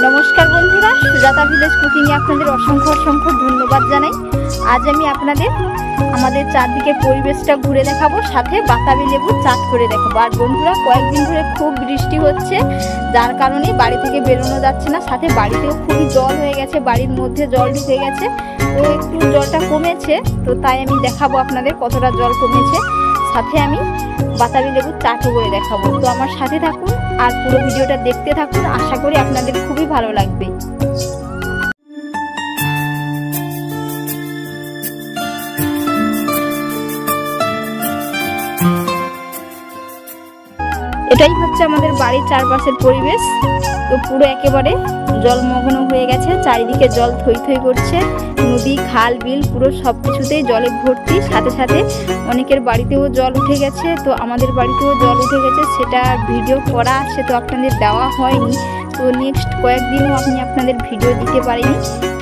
নমস্কার বন্ধুরা, সুজাতা ভিলেজ কুকিংয়ে আপনাদের অসংখ্য অসংখ্য ধন্যবাদ জানাই। আজ আমি আপনাদের আমাদের চারদিকে পরিবেশটা ঘুরে দেখাবো, সাথে বাতাবি লেবু চাট করে দেখাবো। আর বন্ধুরা, কয়েকদিন ধরে খুব বৃষ্টি হচ্ছে, যার কারণে বাড়ি থেকে বেরোনো যাচ্ছে না। সাথে বাড়িতেও খুবই জল হয়ে গেছে, বাড়ির মধ্যে জল ঢুকে গেছে। তো একটু জলটা কমেছে, তো তাই আমি দেখাবো আপনাদের কতটা জল কমেছে। সাথে আমি বাতাবি লেবু চাটও করে দেখাবো। তো আমার সাথে থাকুন আর পুরো ভিডিওটা দেখতে থাকুন, আশা করি আপনাদের খুবই ভালো লাগবে। এটাই হচ্ছে আমাদের বাড়ির চারপাশের পরিবেশ। তো পুরো একেবারে জলমগ্ন হয়ে গেছে, চারিদিকে জল থই থই করছে। নদী, খাল, বিল পুরো সব কিছুতেই জলে ভর্তি। সাথে সাথে অনেকের বাড়িতেও জল উঠে গেছে, তো আমাদের বাড়িতেও জল উঠে গেছে। সেটা ভিডিও করা আছে, তো আপনাদের দেওয়া হয়নি। তো নেক্সট কয়েকদিনও আমি আপনাদের ভিডিও দিতে পারিনি।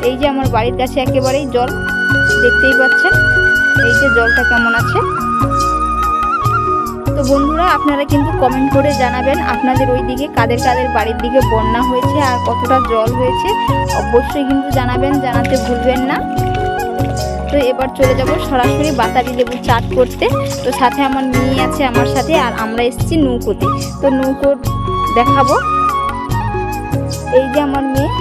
এই যে আমার বাড়ির কাছে একেবারেই জল, দেখতেই পাচ্ছেন এই যে জলটা কেমন আছে। তো বন্ধুরা, আপনারা কিন্তু কমেন্ট করে জানাবেন আপনাদের ওই দিকে কাদের কাদের বাড়ির দিকে বন্যা হয়েছে আর কতটা জল হয়েছে, অবশ্যই কিন্তু জানাবেন, জানাতে ভুলবেন না। তো এবার চলে যাব সরাসরি বাতাবি লেবু চাট করতে। তো সাথে আমার মেয়ে আছে আমার সাথে, আর আমরা এসেছি নৌকোতে। তো নৌকো দেখাবো। এই যে আমার মেয়ে,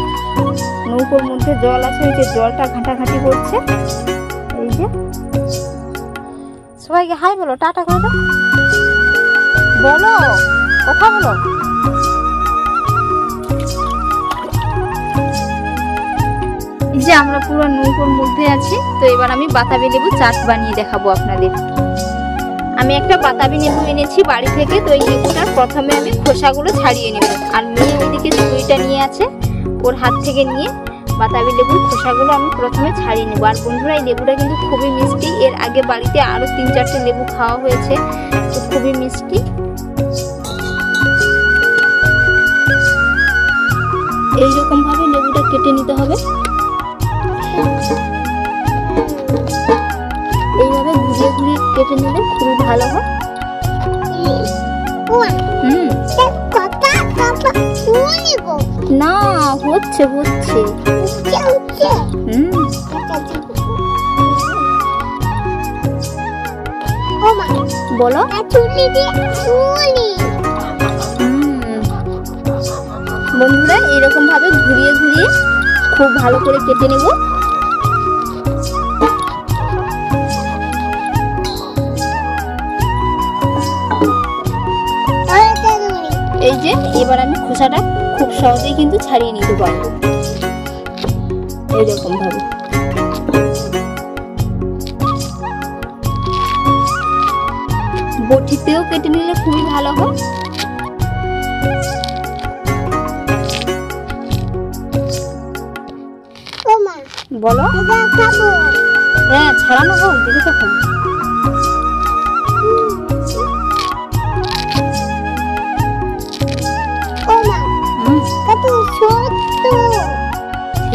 নৌকোর মধ্যে জল আছে, ওই যে জলটা ঘাঁটাঘাঁটি করছে। এই যে সবাইকে হাই বলো, টাটা করে দাও, বলো, কথা বলো। এই যে আমরা পুরো নৌকোর মধ্যে আছি। তো এবার আমি বাতাবি লেবু চাট বানিয়ে দেখাবো আপনাদের। আমি একটা বাতাবি লেবু এনেছি বাড়ি থেকে। তো এই লেবুটার প্রথমে আমি খোসাগুলো ছাড়িয়ে নেব। আর মেয়ে ওইদিকে ছুরিটা নিয়ে আছে, ওর হাত থেকে নিয়ে বাতাবি লেবুর খোসাগুলো আমি প্রথমে ছাড়িয়ে নেব। আর বন্ধুরা, এই লেবুটা কিন্তু খুবই মিষ্টি। এর আগে বাড়িতে আরো 3-4টে লেবু খাওয়া হয়েছে, তো খুবই মিষ্টি। এইরকম ভাবে লেবুটা কেটে নিতে হবে। এইভাবে ঘুরিয়ে ঘুরিয়ে কেটে নিলে খুবই ভালো হয়। না, হচ্ছে হচ্ছে বলো। বন্ধুরা, এরকম ভাবে ঘুরিয়ে ঘুরিয়ে খুব ভালো করে কেটে নেব। এই যে এবার আমি খোসাটা খুব সহজেই কিন্তু ছাড়িয়ে নিতে পারবো, এইরকম ভাবে। বটিতেও কেটে নিলে খুবই ভালো হয়। বলো। হ্যাঁ, ছাড়ানো হোক, দেখে তখন।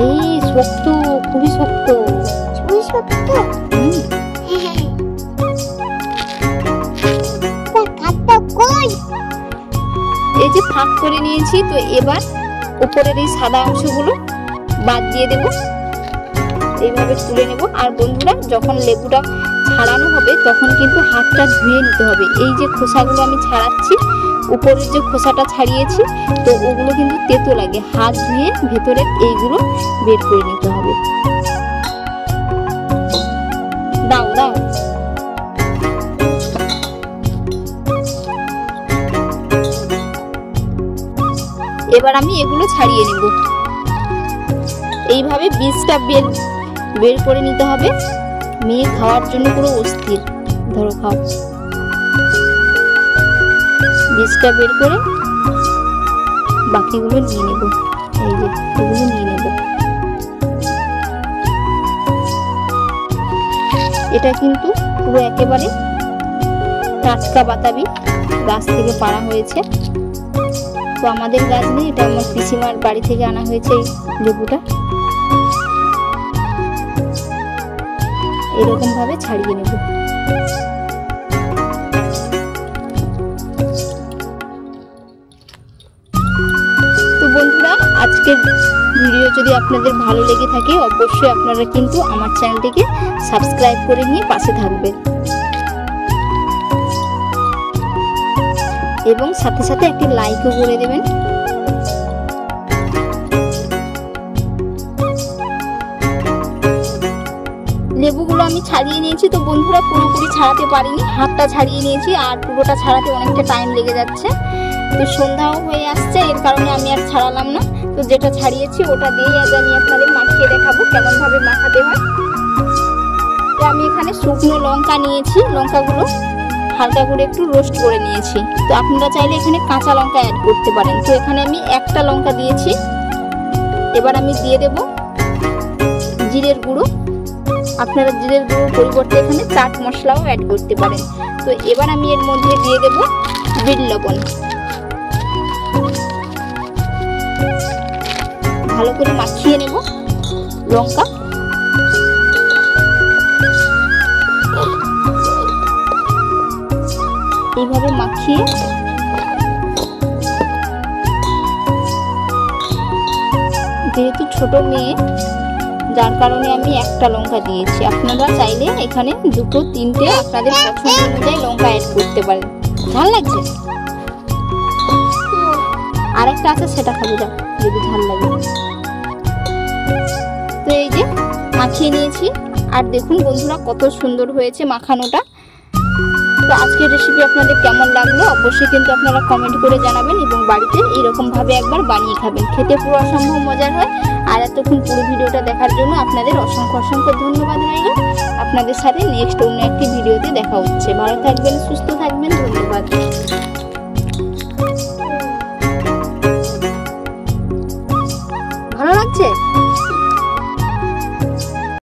এই শক্ত, খুবই শক্ত। এই যে ফাঁক করে নিয়েছি। তো এবার উপরের এই সাদা অংশগুলো বাদ দিয়ে দেব, এইভাবে তুলে নেব। আর বন্ধুরা, যখন লেবুটা ছাড়ানো হবে তখন কিন্তু হাতটা ধুয়ে নিতে হবে। এই যে খোসাগুলো আমি ছাড়াচ্ছি, উপরের যে খোসাটা ছাড়িয়েছি, তো ওগুলো কিন্তু তেতো লাগে। হাত ধুয়ে ভেতরের এইগুলো বের করে নিতে হবে। দাও দাও। এবার আমি এগুলো ছাড়িয়ে নেব। এইভাবে বীজটা বের করে নিতে হবে। মেয়ে খাওয়ার জন্য পুরো অস্থির। ধরো, খাও। বীজটা বের করে বাকিগুলো নিয়ে নেব। এই যে এগুলো নিয়ে নেব। এটা কিন্তু পুরো একেবারে টাটকা বাতাবি, গাছ থেকে পাড়া হয়েছে। তো আমাদের গাছ নেই, এটা আমার পিসিমার বাড়ি থেকে আনা হয়েছে এই লেবুটা। এরকম ভাবে ছাড়িয়ে নেব। আজকের ভিডিও যদি আপনাদের ভালো লেগে থাকে অবশ্যই আপনারা কিন্তু আমার চ্যানেলটিকে সাবস্ক্রাইব করে নিয়ে পাশে থাকবেন এবং সাথে সাথে একটি লাইকও করে দেবেন। লেবুগুলো আমি ছাড়িয়ে নিয়েছি, তো বন্ধুরা পুরোপুরি ছাড়াতে পারিনি, হাফটা ছাড়িয়ে নিয়েছি আর পুরোটা ছাড়াতে অনেকটা টাইম লেগে যাচ্ছে। তো সন্ধ্যাও হয়ে আসছে, এর কারণে আমি আর ছাড়ালাম না। তো যেটা ছাড়িয়েছি ওটা দিয়েই আজ আমি আপনাদের মাখিয়ে দেখাবো কেমনভাবে মাখাতে হয়। তো আমি এখানে শুকনো লঙ্কা নিয়েছি, লঙ্কাগুলো হালকা করে একটু রোস্ট করে নিয়েছি। তো আপনারা চাইলে এখানে কাঁচা লঙ্কা অ্যাড করতে পারেন। তো এখানে আমি একটা লঙ্কা দিয়েছি। এবার আমি দিয়ে দেব জিরের গুঁড়ো। আপনারা জিরের গুঁড়োর পরিবর্তে এখানে চাট মশলাও অ্যাড করতে পারেন। তো এবার আমি এর মধ্যে দিয়ে দেব বিট লবণ। ভালো করে মাখিয়ে নেব লঙ্কা। এইভাবে মাখিয়ে যেহেতু ছোট মেয়ে যার কারণে আমি একটা লঙ্কা দিয়েছি, আপনারা চাইলে এখানে দুটো তিনটে আপনাদের পছন্দ অনুযায়ী লঙ্কা অ্যাড করতে পারেন। ঝাল লাগছে? আর একটা আছে সেটা খাবো যা যদি ঝাল লাগে। তো এই যে মাখিয়ে নিয়েছি আর দেখুন বন্ধুরা কত সুন্দর হয়েছে মাখানোটা। তো আজকের রেসিপি আপনাদের কেমন লাগলো অবশ্যই কিন্তু আপনারা কমেন্ট করে জানাবেন এবং বাড়িতে এইরকমভাবে একবার বানিয়ে খাবেন, খেতে পুরো অসম্ভব মজার হয়। আর এতক্ষণ পুরো ভিডিওটা দেখার জন্য আপনাদের অসংখ্য অসংখ্য ধন্যবাদ রইল। আপনাদের সাথে নেক্সট অন্য একটি ভিডিওতে দেখা হচ্ছে। ভালো থাকবেন, সুস্থ থাকবেন, ধন্যবাদ। ভালো লাগছে?